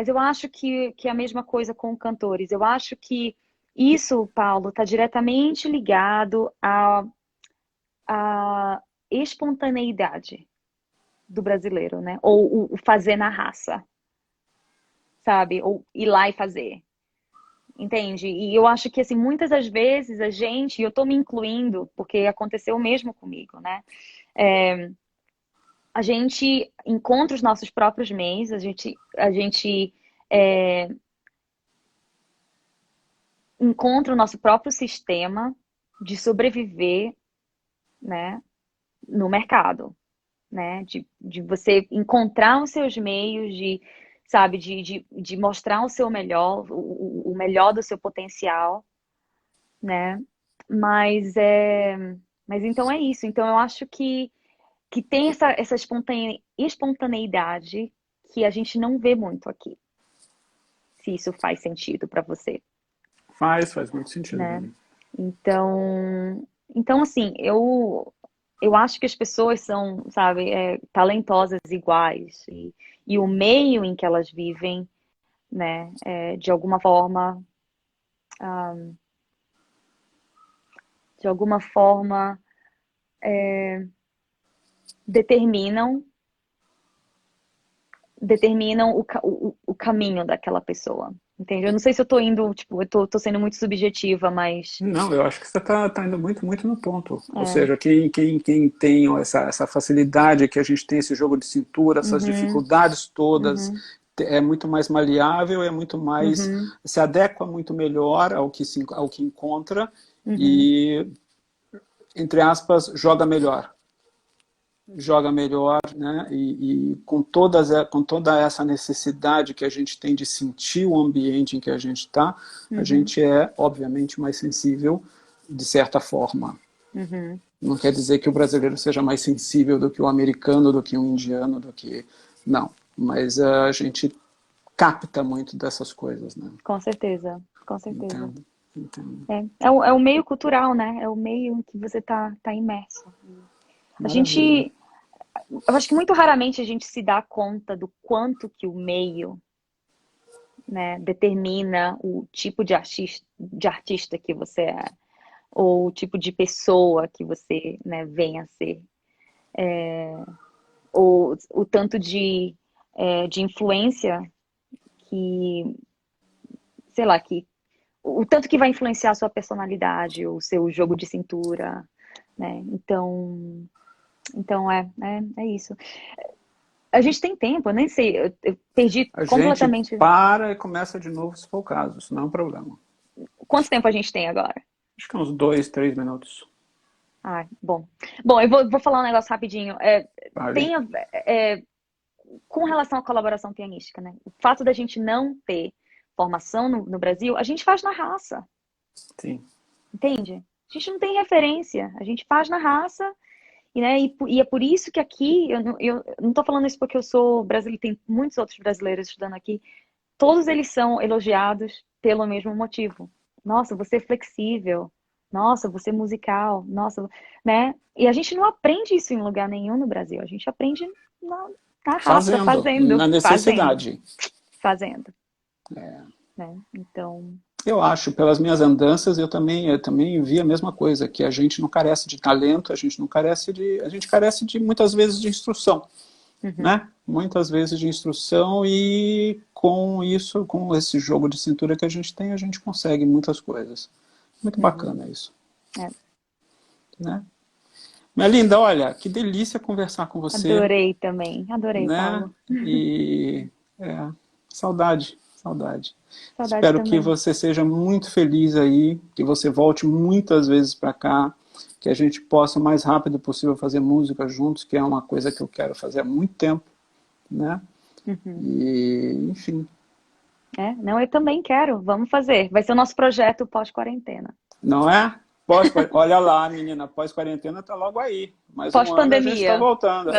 eu acho que é a mesma coisa com cantores. Eu acho que isso, Paulo, está diretamente ligado à espontaneidade do brasileiro, né? Ou o fazer na raça, sabe? Ou ir lá e fazer. Entende? E eu acho que, assim, muitas das vezes a gente, e eu tô me incluindo, porque aconteceu o mesmo comigo, né? A gente encontra os nossos próprios meios, a gente encontra o nosso próprio sistema de sobreviver, né, no mercado, né? De você encontrar os seus meios, de sabe? De mostrar o seu melhor, o melhor do seu potencial, né? Mas mas então é isso. Então eu acho que tem essa espontaneidade que a gente não vê muito aqui. Se isso faz sentido para você, Faz muito sentido pra né? mim. Então assim, eu acho que as pessoas são, sabe, talentosas iguais e o meio em que elas vivem, né, de alguma forma, de alguma forma determinam determinam o caminho daquela pessoa. Entende? Eu não sei se eu tô indo, tipo, tô sendo muito subjetiva, mas Não, eu acho que você tá indo muito no ponto. Ou é, seja, quem tem essa facilidade, que a gente tem esse jogo de cintura, essas uhum, dificuldades todas, uhum, é muito mais maleável, é muito mais, uhum, se adequa muito melhor ao que encontra uhum, e, entre aspas, joga melhor, né? E com toda essa necessidade que a gente tem de sentir o ambiente em que a gente está, a uhum, gente é, obviamente, mais sensível de certa forma. uhum. Não quer dizer que o brasileiro seja mais sensível do que o americano, do que o indiano, do que... Não, mas a gente capta muito dessas coisas, né? Com certeza, com certeza. Entendo, entendo. É o meio cultural, né? É o meio em que você tá imerso. A Maravilha. gente, eu acho que muito raramente a gente se dá conta do quanto que o meio, né, determina o tipo de artista que você é, ou o tipo de pessoa que você, né, vem a ser, ou o tanto de influência que, sei lá, que o tanto que vai influenciar a sua personalidade, o seu jogo de cintura, né? Então é isso. A gente tem tempo, eu nem sei, eu perdi A gente completamente. para e começa de novo se for o caso, isso não é um problema. Quanto tempo a gente tem agora? Acho que uns 2, 3 minutos. Ah, bom. Bom, eu vou falar um negócio rapidinho. Vale. Tem, é, com relação à colaboração pianística, né? O fato da gente não ter formação no Brasil, a gente faz na raça, Sim. entende? A gente não tem referência, a gente faz na raça, e, né, e é por isso que aqui, eu não tô falando isso porque eu sou brasileira, tem muitos outros brasileiros estudando aqui, todos eles são elogiados pelo mesmo motivo. Nossa, você é flexível. Nossa, você é musical. Nossa, né? E a gente não aprende isso em lugar nenhum no Brasil. A gente aprende na raça, Fazendo, fazendo, na fazendo, necessidade. fazendo, né? Então, Eu acho, pelas minhas andanças, eu também vi a mesma coisa, que a gente não carece de talento, a gente não carece de, a gente carece de muitas vezes de instrução, uhum, né? Muitas vezes de instrução e com isso, com esse jogo de cintura que a gente tem, a gente consegue muitas coisas. Muito uhum. bacana isso, É, né? Minha linda, olha, que delícia conversar com você, adorei também. Adorei, né? Paulo. E saudade, saudade. Saudade Espero que também. você seja muito feliz aí, que você volte muitas vezes para cá, que a gente possa o mais rápido possível fazer música juntos, que é uma coisa que eu quero fazer há muito tempo, né? Uhum. E, enfim, Não, eu também quero. Vamos fazer. Vai ser o nosso projeto pós-quarentena. não é? Olha lá, menina, pós-quarentena tá logo aí. Mais um ano a gente está Pós-pandemia. voltando.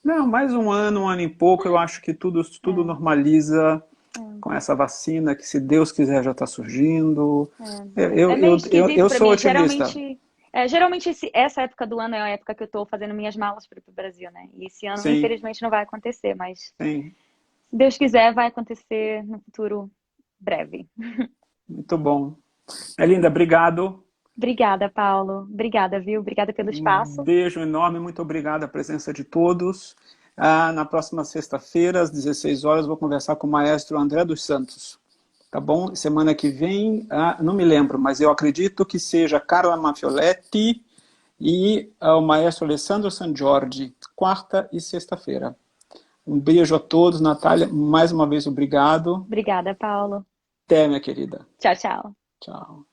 Não, mais um ano e pouco, eu acho que tudo É, normaliza é. com essa vacina, que se Deus quiser já está surgindo. É meio esquisito Eu pra sou mim. otimista. Geralmente essa época do ano é a época que eu tô fazendo minhas malas para ir pro Brasil, né? E esse ano, Sim, infelizmente, não vai acontecer, mas sim, se Deus quiser, vai acontecer no futuro breve. muito bom. Linda, obrigado. Obrigada, Paulo. Obrigada, viu? Obrigada pelo Um espaço. beijo enorme, muito obrigado a presença de todos. Na próxima sexta-feira, às 16 horas, vou conversar com o maestro André dos Santos. Tá bom? Semana que vem, não me lembro, mas eu acredito que seja Carla Maffioletti e o maestro Alessandro San Giorgi, quarta e sexta-feira. Um beijo a todos, Natália, mais uma vez obrigado. Obrigada, Paulo. Até, minha querida. Tchau, tchau. Tchau.